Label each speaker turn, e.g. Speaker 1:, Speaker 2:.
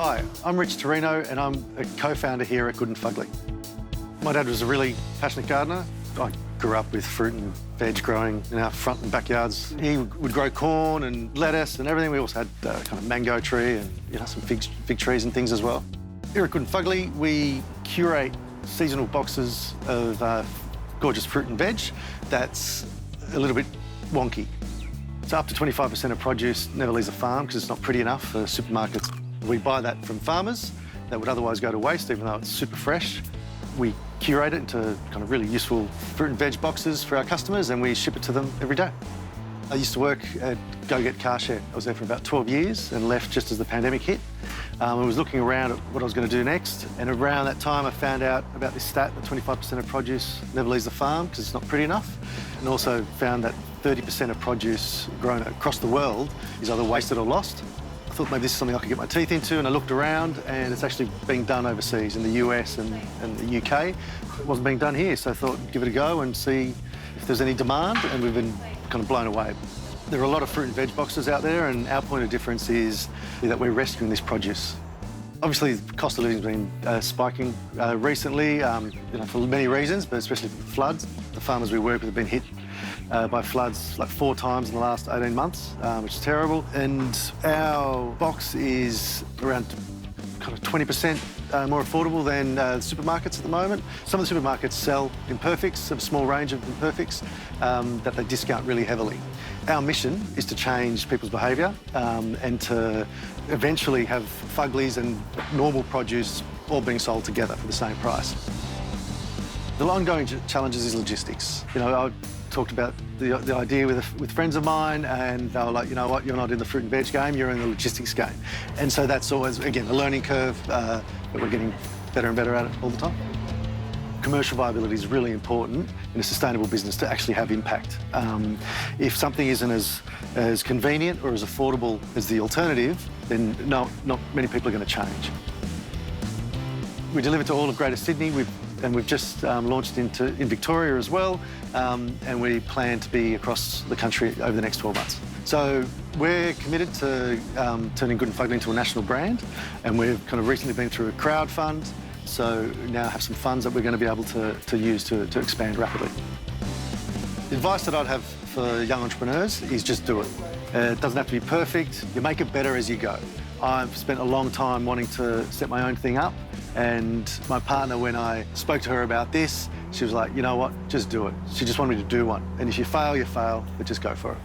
Speaker 1: Hi, I'm Rich Tourino and I'm a co-founder here at Good Fugly. My dad was a really passionate gardener. I grew up with fruit and veg growing in our front and backyards. He would grow corn and lettuce and everything. We also had kind of mango tree and some fig trees and things as well. Here at Good Fugly, we curate seasonal boxes of gorgeous fruit and veg that's a little bit wonky. So up to 25% of produce never leaves the farm because it's not pretty enough for supermarkets. We buy that from farmers that would otherwise go to waste, even though it's super fresh. We curate it into kind of really useful fruit and veg boxes for our customers, and we ship it to them every day. I used to work at Go Get Car Share. I was there for about 12 years and left just as the pandemic hit. I was looking around at what I was going to do next, and around that time I found out about this stat that 25% of produce never leaves the farm because it's not pretty enough, and also found that 30% of produce grown across the world is either wasted or lost. I thought maybe this is something I could get my teeth into, and I looked around, and it's actually being done overseas in the US and the UK. It wasn't being done here, so I thought give it a go and see if there's any demand, and we've been kind of blown away. There are a lot of fruit and veg boxes out there, and our point of difference is that we're rescuing this produce. Obviously, the cost of living has been spiking recently, for many reasons, but especially floods. The farmers we work with have been hit by floods like 4 times in the last 18 months, which is terrible. And our box is around kind of 20% more affordable than supermarkets at the moment. Some of the supermarkets sell imperfects, a small range of imperfects that they discount really heavily. Our mission is to change people's behaviour and to eventually have Fuglies and normal produce all being sold together for the same price. The ongoing challenges is logistics. I talked about the idea with friends of mine, and they were like, you know what, you're not in the fruit and veg game, you're in the logistics game. And so that's always, again, a learning curve, but we're getting better and better at it all the time. Commercial viability is really important in a sustainable business to actually have impact. If something isn't as convenient or as affordable as the alternative, then not many people are going to change. We deliver to all of Greater Sydney. We've just launched in Victoria as well, and we plan to be across the country over the next 12 months. So we're committed to turning Good Fugly into a national brand, and we've kind of recently been through a crowd fund, so now have some funds that we're going to be able to use to expand rapidly. The advice that I'd have for young entrepreneurs is just do it. It doesn't have to be perfect. You make it better as you go. I've spent a long time wanting to set my own thing up, and my partner, when I spoke to her about this, she was like, you know what, just do it. She just wanted me to do one. And if you fail, you fail, but just go for it.